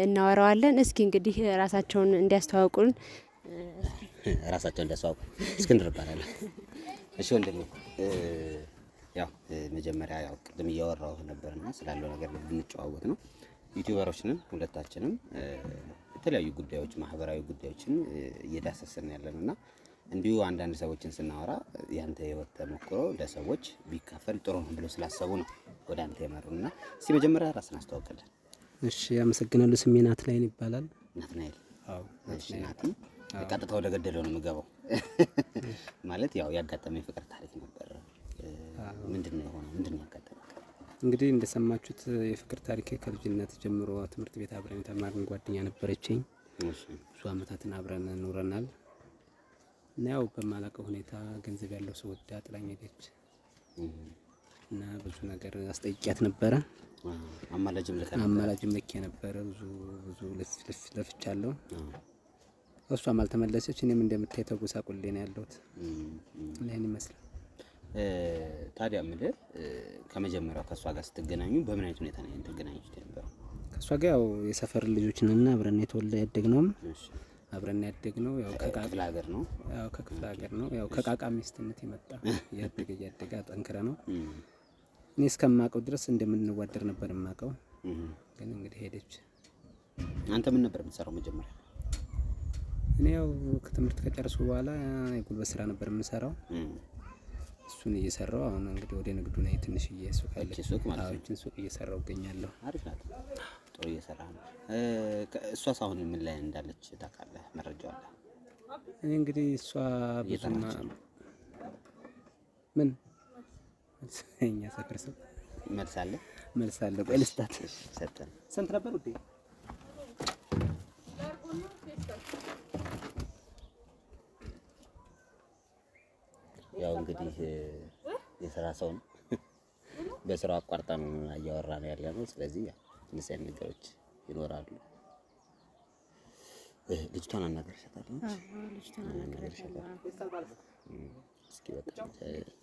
እናወራዋለን። እስኪ እንግዲህ ራሳቸውን እንዲያስተዋውቁን እስክንድር ይባላል። እሺ ወንድሜ፣ ያው መጀመሪያ ያው ቅድም እያወራሁ ነበርና ስላለው ነገር ብንጨዋወት ነው። ዩቲዩበሮችንም ሁለታችንም የተለያዩ ጉዳዮች ማህበራዊ ጉዳዮችን እየዳሰስን ያለንና እንዲሁ አንዳንድ ሰዎችን ስናወራ ያንተ ህይወት ተሞክሮ ለሰዎች ቢካፈል ጥሩ ነው ብሎ ስላሰቡ ነው ወደ አንተ የመሩና እስኪ መጀመሪያ ራስን አስተዋውቅልን። እሺ አመሰግናለሁ። ስሜ ናትናኤል ይባላል። ናትናኤል። አዎ ናቲ ቀጥታ ወደ ገደለው ነው የምገባው። ማለት ያው ያጋጠመኝ ፍቅር ታሪክ ነበር። ምንድነው የሆነው? ምንድነው ያጋጠመው? እንግዲህ እንደሰማችሁት የፍቅር ታሪክ ከልጅነት ጀምሮ ትምህርት ቤት አብረን የተማርን ጓደኛ ነበረችኝ። ብዙ አመታትን አብረን ኖረናል እና ያው በማላውቀው ሁኔታ ገንዘብ ያለው ሰው ወዳ ጥላኝ ሄደች እና ብዙ ነገር አስጠይቂያት ነበረ። አማላጅም ልኬ ነበረ። ብዙ ለፍቻለሁ። እሷም አልተመለሰች። እኔም እንደምታይ ተጎሳቁሌ ነው ያለሁት። ይሄን ይመስላል። ታዲያ ምንድን ከመጀመሪያው ከሷ ጋር ስትገናኙ በምን አይነት ሁኔታ ነው የተገናኙት የነበረው? ከሷ ጋር ያው የሰፈር ልጆች ነን እና አብረን ያደግነው አብረን ያደግነው ያው ከክፍለ ሀገር ነው። ያው ከክፍለ ሀገር ነው። ያው ከቃቃ ሚስትነት የመጣ ያደገ ጠንክረ ነው። እኔ እስከማውቀው ድረስ እንደምንዋደር ነበር የማውቀው። ግን እንግዲህ ሄደች። አንተ ምን ነበር የምትሰራው መጀመሪያ? እኔ ያው ከትምህርት ከጨረስኩ በኋላ የጉልበት ስራ ነበር የምሰራው። እሱን እየሰራው አሁን እንግዲህ ወደ ንግዱ ላይ ትንሽዬ ሱቅ አለች። ሱቅ ማለት ነው። ሱቅ እየሰራው እገኛለሁ። አሪፍ ናት። ጥሩ እየሰራ ነው። እሷስ አሁን ምን ላይ እንዳለች ታውቃለህ? መረጃው አለ? እኔ እንግዲህ እሷ ብዙማ ምን እኛ ሰፈር ሰው መልስ አለ። ቆይ ልስጣት። ሰጠን። ስንት ነበር ውዴ? ያው እንግዲህ የስራ ሰው ነው። በስራው አቋርጣ ነው እያወራ ነው ያለ ነው። ስለዚህ እንደዚህ አይነት ነገሮች ይኖራሉ። ልጅቷን አናገርሻታለሁ? ልጅቷን አናገርሻታለሁ። እስኪ በጣም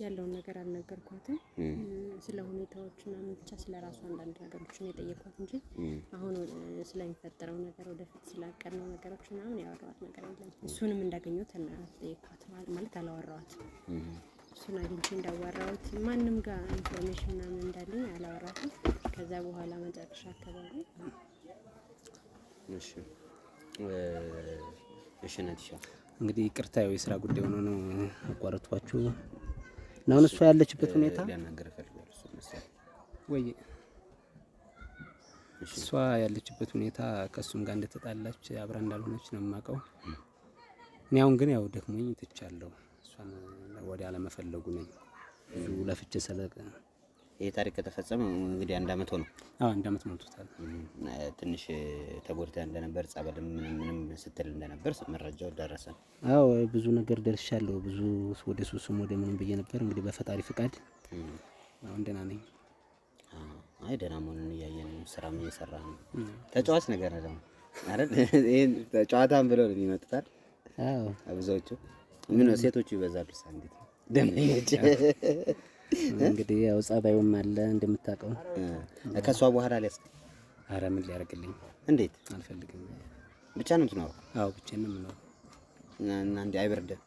ያለውን ነገር አልነገርኳትም። ስለ ሁኔታዎች ምናምን ብቻ ስለ ራሱ አንዳንድ ነገሮችን የጠየኳት እንጂ አሁን ስለሚፈጠረው ነገር ወደፊት ስላቀድነው ነገሮች ምናምን ያወራኋት ነገር የለም። እሱንም እንዳገኘሁት ጠየኳት ማለት አላወራኋት። እሱን አግኝቼ እንዳወራሁት ማንም ጋር ኢንፎርሜሽን ምናምን እንዳለኝ አላወራሁትም። ከዛ በኋላ መጨረሻ አካባቢ እሺ ነትሻ እንግዲህ ይቅርታ የስራ ጉዳይ ሆኖ ነው አቋረጥኳችሁ። አሁን እሷ ያለችበት ሁኔታ እሷ ያለችበት ሁኔታ ከእሱም ጋር እንደተጣላች አብራ እንዳልሆነች ነው የማውቀው። እኔ አሁን ግን ያው ደክሞኝ ትቻለሁ። እሷን ወደ አለመፈለጉ ነኝ። ብዙ ለፍቼ ሰለቀ። ይሄ ታሪክ ከተፈጸመ እንግዲህ 1 አመት ሆኖ። አዎ 1 አመት ሞልቶታል። ትንሽ ተጎድተህ እንደነበር ጸበልም ምንም ስትል እንደነበር መረጃው ደረሰን። አዎ ብዙ ነገር ደርሻለሁ። ብዙ ወደ ሱስም ወደ ምንም ብዬ ነበር። እንግዲህ በፈጣሪ ፍቃድ አሁን ደህና ነኝ። አይ ደህና መሆኑን እያየን ነው። ስራም እየሰራ ነው። ተጫዋች ነገር ነው አይደል? ይሄን ጨዋታም ብለው ነው የሚመጡታል። አዎ ብዙዎቹ ምን ሴቶቹ ይበዛሉ። እንዴት ነው ደምነች? እንግዲህ ያው ጸባዩም አለ እንደምታውቀው። ከሷ በኋላ ሊያስ ኧረ ምን ሊያደርግልኝ? እንዴት አልፈልግም። ብቻ ነው የምትኖረው? አዎ ብቻዬን ነው የምኖረው። እና እንዴ አይበርድም?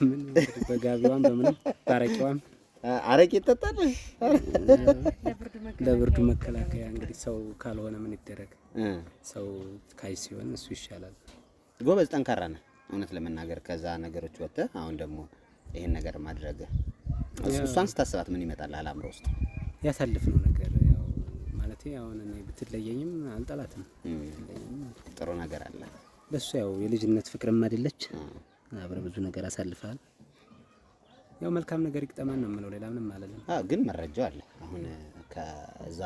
ምን በጋቢዋም በምንም ታረቂዋም አረቄ ይጠጣል። ለብርዱ መከላከያ እንግዲህ ሰው ካልሆነ ምን ይደረግ? ሰው ካይ ሲሆን እሱ ይሻላል። ጎበዝ ጠንካራ ነህ እውነት ለመናገር። ከዛ ነገሮች ወጥተህ አሁን ደግሞ ይሄን ነገር ማድረግ እሷን ስታስባት ምን ይመጣል አላምሮ ውስጥ? ያሳልፍነው ነገር ያው ማለት አሁን እኔ ብትለየኝም አልጠላትም። ጥሩ ነገር አለ። ለሱ ያው የልጅነት ፍቅርም አይደለች። አብረ ብዙ ነገር አሳልፈሃል። ያው መልካም ነገር ይቅጠማን ነው የምለው። ሌላ ምንም አይደለም። ግን መረጃው አለ። አሁን ከዛ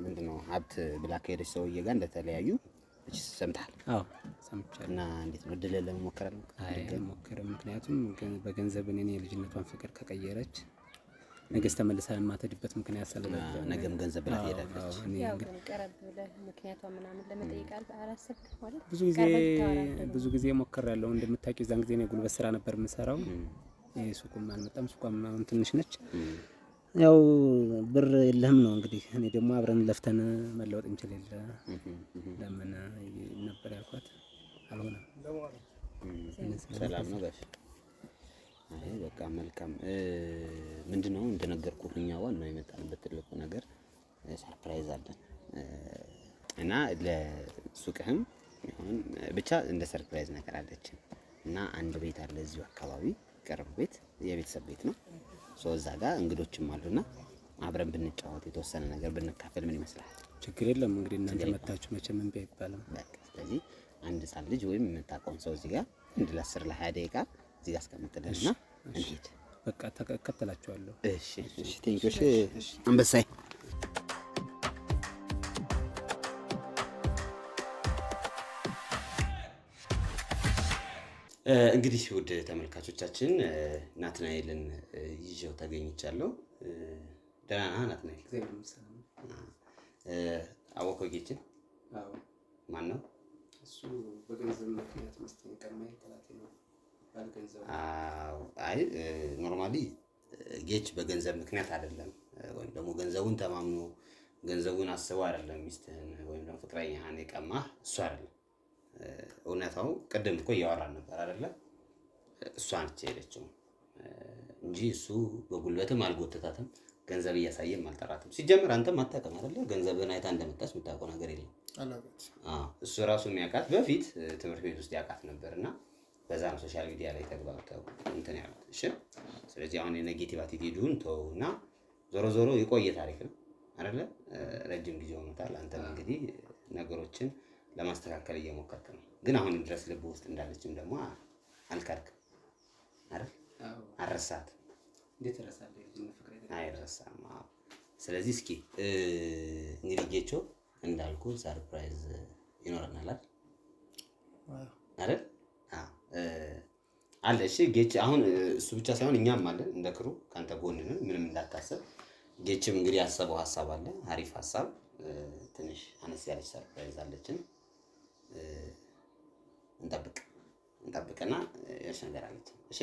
ምንድነው ሀብት ብላ ከሄደች ሰውዬ ጋር እንደተለያዩ እቺ ሰምታል? አዎ ሰምቻለሁ። እና እንዴት ነው እድል ለመሞከር ነው? አይ ሞክረም። ምክንያቱም በገንዘብ እኔ የልጅነቷን ፍቅር ከቀየረች ነገስ ተመልሳ የማትሄድበት ምክንያት ስለሌለ ነገም ገንዘብ ብላ ትሄዳለች። ያው ግን ቀረብ ብለህ ምክንያቷን ምናምን ለመጠየቅ አላሰብክም ማለት? ብዙ ጊዜ ሞክሬያለሁ። እንደምታውቂው ዛን ጊዜ ነው ጉልበት ስራ ነበር የምሰራው። ሱቁም አልመጣም። ሱቁም አሁን ትንሽ ነች። ያው ብር የለህም ነው እንግዲህ። እኔ ደግሞ አብረን ለፍተን መለወጥ እንችል የለ ለምን ነበር ያልኳት። አልሆነም። ሰላም ነው ጋሽ? አይ በቃ መልካም። ምንድነው እንደነገርኩህ እኛ ዋናው የመጣንበት ትልቁ ነገር ሰርፕራይዝ አለን እና ለሱቅህም ይሁን ብቻ እንደ ሰርፕራይዝ ነገር አለችን እና አንድ ቤት አለ እዚሁ አካባቢ ቅርብ ቤት የቤተሰብ ቤት ነው። እዛ ጋር እንግዶችም አሉና አብረን ብንጫወት የተወሰነ ነገር ብንካፈል ምን ይመስላል? ችግር የለም እንግዲህ እናንተ መታችሁ መቼም እምቢ አይባልም። ስለዚህ አንድ ህጻን ልጅ ወይም የምታውቀውን ሰው እዚህ ጋር እንደ ለ10 ለ20 ደቂቃ እዚህ ጋር አስቀምጥልንና እንሂድ። በቃ ተከተላችኋለሁ። እሺ ቴንኪው። እሺ አንበሳይ እንግዲህ ውድ ተመልካቾቻችን ናትናኤልን ይዤው ተገኝቻለሁ። ደህና ነህ ናትናኤል? አወቀው ጌችን? አዎ። ማን ነው እሱ? በገንዘብ ምክንያት መስጠኝ ቀርማይ ተላቴ ነው ባልገንዘብ። አዎ። አይ ኖርማሊ ጌች በገንዘብ ምክንያት አይደለም፣ ወይም ደግሞ ገንዘቡን ተማምኖ ገንዘቡን አስበው አይደለም ሚስትህን ወይም ደግሞ ፍቅረኛህን የቀማህ እሱ አይደለም። እውነታው ቅድም እኮ እያወራን ነበር አይደለ? እሷ ነች የሄደችው እንጂ እሱ በጉልበትም አልጎተታትም፣ ገንዘብ እያሳየም አልጠራትም። ሲጀምር አንተም አታውቅም አይደለ? ገንዘብን አይታ እንደመጣች የምታውቀው ነገር የለም። እሱ ራሱ የሚያውቃት በፊት ትምህርት ቤት ውስጥ ያውቃት ነበርና በዛ ነው ሶሻል ሚዲያ ላይ ተግባብተው እንትን ያሉት። እሺ፣ ስለዚህ አሁን የኔጌቲቭ አቲቲዩዱን ተውና ዞሮ ዞሮ የቆየ ታሪክ ነው አይደለ? ረጅም ጊዜ ሆኖታል። አንተም እንግዲህ ነገሮችን ለማስተካከል እየሞከርክ ነው። ግን አሁን ድረስ ልብ ውስጥ እንዳለችም ደግሞ አልካድክም አይደል? አረሳት። እንዴት ረሳለህ? አይረሳም። ስለዚህ እስኪ እንግዲህ ጌቾ እንዳልኩ ሰርፕራይዝ ይኖረናል አይደል? አለ። እሺ ጌች አሁን እሱ ብቻ ሳይሆን እኛም አለን እንደ ክሩ ካንተ ጎን ነን፣ ምንም እንዳታስብ። ጌችም እንግዲህ ያሰበው ሀሳብ አለ፣ አሪፍ ሀሳብ። ትንሽ አነስ ያለች ሰርፕራይዝ አለችን። እንጠብቅና እሺ ነገር አለች። እሺ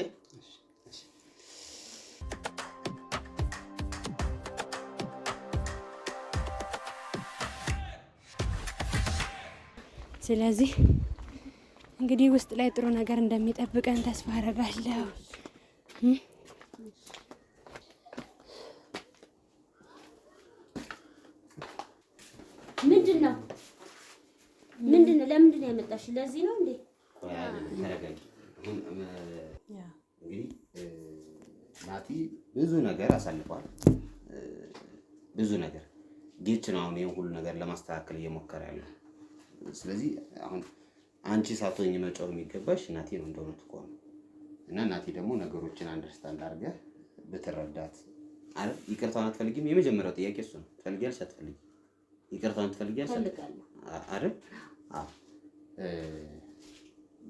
ስለዚህ እንግዲህ ውስጥ ላይ ጥሩ ነገር እንደሚጠብቀን ተስፋ አደርጋለሁ። ምንድነው? ለምንድን ነው ያመጣሽ? ለዚህ ነው እንዴ? እንግዲህ ናቲ ብዙ ነገር አሳልፏል። ብዙ ነገር ጌች ነው አሁን ይሄን ሁሉ ነገር ለማስተካከል እየሞከረ ያለው። ስለዚህ አሁን አንቺ ሳትሆኚ መጫው የሚገባሽ ናቲ ነው እንደሆነ ተቆም እና ናቲ ደግሞ ነገሮችን አንደርስታንድ አድርገህ ብትረዳት አይደል? ይቅርታውን አትፈልጊም? የመጀመሪያው ጥያቄ እሱ ነው። ትፈልጊያለሽ አትፈልጊም? ይቅርታውን ትፈልጊያለሽ አይደል?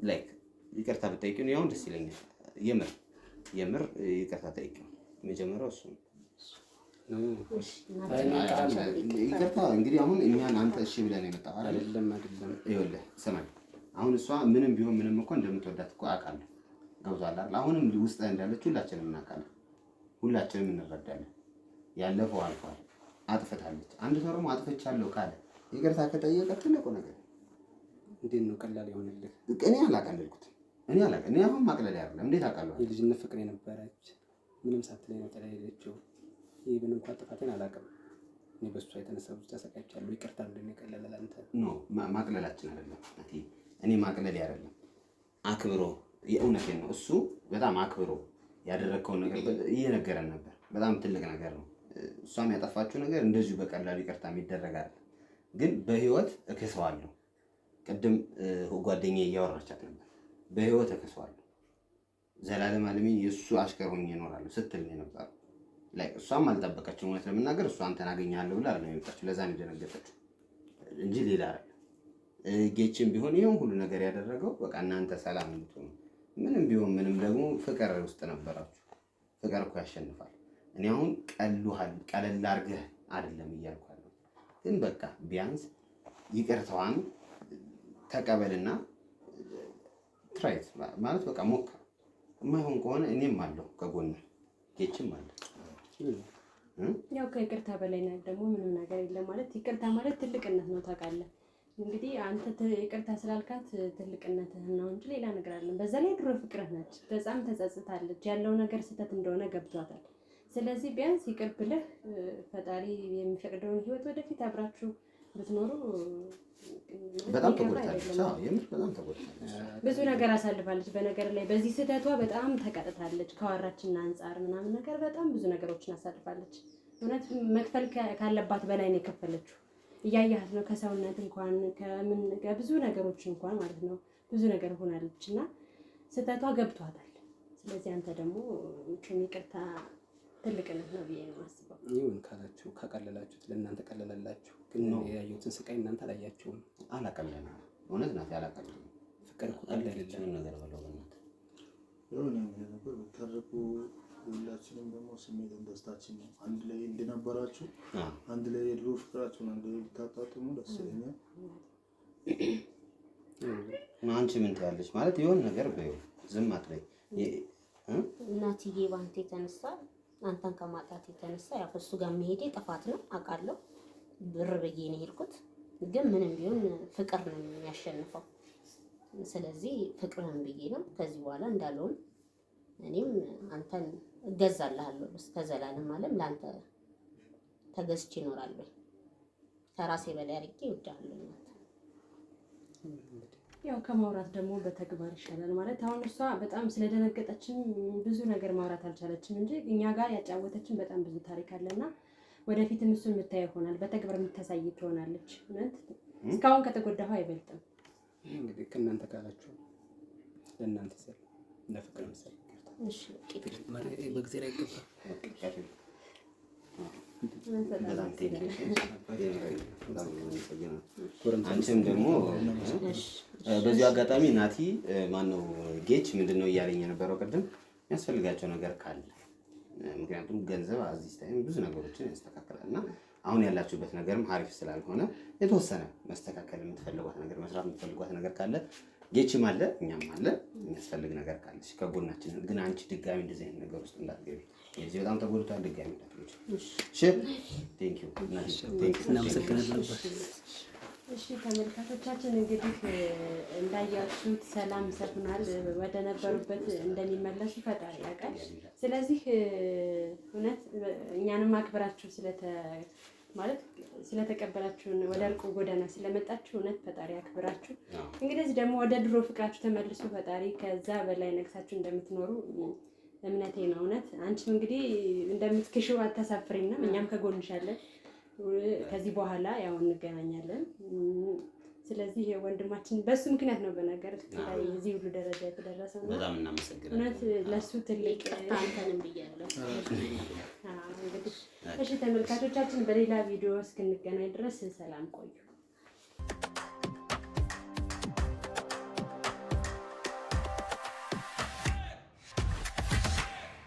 ላይክ ይቅርታ ብትጠይቂው ነው ደስ ይለኛል። የምር ይቅርታ ጠይቂው። የመጀመሪያው እሱ ነው። ይቅርታ እንግዲህ አሁን እኛን አንተ እሺ ብለን የመጣው አይደለም። ይኸውልህ ስማኝ፣ አሁን እሷ ምንም ቢሆን ምንም እኮ እንደምትወዳት እኮ አውቃለሁ። ገብቶሃል አይደል? አሁንም ውስጥ እንዳለች ሁላችንም እናውቃለን፣ ሁላችንም እንረዳለን። ያለፈው አልፏል፣ አጥፍታለች። አንድ ሰው ደግሞ አጥፍቻለሁ ካለ ይቅርታ ከጠየቀ ትልቁ ነገር እንዴት ነው ቀላል ይሆንልህ? እኔ አላቀለልኩትም። እኔ አሁን ማቅለል አይደለም። እንዴት አውቃለሁ? የልጅነት ፍቅር የነበረች ምንም ሳትለኝ ነው ጥላ ሄደችው። ይሄ ምን እንኳን ጥፋቴን አላውቅም። እኔ በሷ የተነሳ ብዙ ተሰቃይቻለሁ። ይቅርታ እንደሚቀለል አንተ ኖ ማቅለላችን አይደለም። እኔ ማቅለል አይደለም፣ አክብሮ የእውነቴን ነው። እሱ በጣም አክብሮ ያደረከውን ነገር እየነገረን ነበር። በጣም ትልቅ ነገር ነው። እሷም ያጠፋችው ነገር እንደዚሁ በቀላሉ ይቅርታ የሚደረግ አይደለም። ግን በህይወት እከሰዋለሁ። ቅድም ጓደኛዬ እያወራቻት ነበር። በህይወት እከሰዋለሁ፣ ዘላለም አለሚን የእሱ አሽከር ሆኜ እኖራለሁ ስትል ነው የነበረው። እሷም አልጠበቀችም። እውነት ለመናገር እሷ አንተን አገኛለሁ ብላ አይደለም የመጣችው። ለዛ ነው የደነገጠችው እንጂ ሌላ አይደለም። ጌችም ቢሆን ይሄን ሁሉ ነገር ያደረገው በቃ እናንተ ሰላም እንድትሆኑ፣ ምንም ቢሆን ምንም ደግሞ ፍቅር ውስጥ ነበራችሁ። ፍቅር እኮ ያሸንፋል። እኔ አሁን ቀለል አድርገህ አይደለም እያልኩ ያለው፣ ግን በቃ ቢያንስ ይቅርታዋን ተቀበልና ትራይት ማለት በቃ ሞክር። የማይሆን ከሆነ እኔም አለሁ ከጎንህ፣ ጌችም አለ። ያው ከይቅርታ በላይ ነው ደግሞ ምንም ነገር የለም ማለት። ይቅርታ ማለት ትልቅነት ነው ታውቃለህ። እንግዲህ አንተ ይቅርታ ስላልካት ትልቅነትህ ነው እንጂ ሌላ ነገር አይደለም። በዛ ላይ ድሮ ፍቅርህ ነች፣ በጣም ተጸጽታለች። ያለው ነገር ስህተት እንደሆነ ገብቷታል። ስለዚህ ቢያንስ ይቅር ብለህ ፈጣሪ የሚፈቅደውን ህይወት ወደፊት አብራችሁ ብትኖሩ በጣም ተጎድታለች። አዎ የምር በጣም ተጎድታለች። ብዙ ነገር አሳልፋለች። በነገር ላይ በዚህ ስህተቷ በጣም ተቀጥታለች። ከዋራችን አንጻር ምናምን ነገር በጣም ብዙ ነገሮችን አሳልፋለች። እውነት መክፈል ካለባት በላይ ነው የከፈለችው። እያያት ነው ከሰውነት እንኳን ከምን ከብዙ ነገሮች እንኳን ማለት ነው ብዙ ነገር ሆናለች እና ስህተቷ ገብቷታል። ስለዚህ አንተ ደግሞ ይቅርታ ትልቅነት ነው ብዬ ነው የማስበው። ይሁን ካላችሁ ካቀለላችሁት ለእናንተ ቀለለላችሁ፣ ግን ያየሁትን ስቃይ እናንተ አላያችሁም። አላቀለንም። እውነት ናት ያላቀለንም። ፍቅር እኮ ቀለለልን ነገር በለው በእናትህ የሆነ ነገር ብታረቁ ሁላችንም ደግሞ ስሜትን ደስታችን ነው። አንድ ላይ እንደነበራችሁ አንድ ላይ የድሮ ፍቅራችሁን አንድ ላይ ብታጣጥሙ ደስ ይለኛል። አንቺ ምን ትያለሽ? ማለት የሆነ ነገር በይው፣ ዝም አትበይ። እናትዬ ባንተ የተነሳ አንተን ከማጣት የተነሳ ያው እሱ ጋር መሄዴ ጥፋት ነው አውቃለሁ። ብር ብዬ ነው የሄድኩት፣ ግን ምንም ቢሆን ፍቅር ነው የሚያሸንፈው። ስለዚህ ፍቅርህን ብዬ ነው ከዚህ በኋላ እንዳልሆን እኔም አንተን እገዛልሃለሁ እስከ ዘላለም ዓለም ለአንተ ተገዝቼ እኖራለሁ። ከራሴ በላይ አድርጌ እወድሃለሁ። ያው ከማውራት ደግሞ በተግባር ይሻላል ማለት። አሁን እሷ በጣም ስለደነገጠችም ብዙ ነገር ማውራት አልቻለችም እንጂ እኛ ጋር ያጫወተችን በጣም ብዙ ታሪክ አለና ወደፊትም እሱን የምታይ ይሆናል፣ በተግባር የምታሳይ ትሆናለች። እውነት እስካሁን ከተጎዳሁ አይበልጥም። እንግዲህ ከእናንተ ካላችሁ ለእናንተ ስል ለፍቅር መሰል እሺ በጊዜ ላይ ገባ አንቺም ደግሞ በዚሁ አጋጣሚ ናቲ ማነው ጌች ምንድነው እያለኝ የነበረው ቅድም የሚያስፈልጋቸው ነገር ካለ ምክንያቱም ገንዘብ አዚስ ታይም ብዙ ነገሮችን ያስተካክላል እና አሁን ያላችሁበት ነገርም አሪፍ ስላልሆነ የተወሰነ መስተካከል የምትፈልጓት ነገር መስራት የምትፈልጓት ነገር ካለ ጌችም አለ እኛም አለ የሚያስፈልግ ነገር ካለ ከጎናችን ግን አንቺ ድጋሚ እንደዚህ አይነት ነገር ውስጥ እንዳትገቢ። የዚህ በጣም ተጎድቷል። ድጋሚ እንዳትገቢ። እሺ ቴንክ ዩ እናመሰግናለን። እሺ ተመልካቾቻችን እንግዲህ እንዳያችሁት ሰላም ሰፍኗል። ወደ ነበሩበት እንደሚመለሱ ፈጣሪ ያውቃል። ስለዚህ እውነት እኛንም አክብራችሁ ስለተቀበላችሁን ወደ እርቁ ጎዳና ስለመጣችሁ እውነት ፈጣሪ አክብራችሁ እንግዲህ ደግሞ ወደ ድሮ ፍቅራችሁ ተመልሶ ፈጣሪ ከዛ በላይ ነግሳችሁ እንደምትኖሩ እምነቴ ነው። እውነት አንቺም እንግዲህ እንደምትክሽው አታሳፍሪንም፣ እኛም ከጎንሻለን። ከዚህ በኋላ ያው እንገናኛለን። ስለዚህ ወንድማችን በሱ ምክንያት ነው በነገር ላይ እዚህ ሁሉ ደረጃ የተደረሰው። በጣም እናመሰግናለን። እውነት ለሱ ትልቅ አንተንም ብያለሁ። እንግዲህ እሺ ተመልካቾቻችን በሌላ ቪዲዮ እስክንገናኝ ድረስ ሰላም ቆዩ።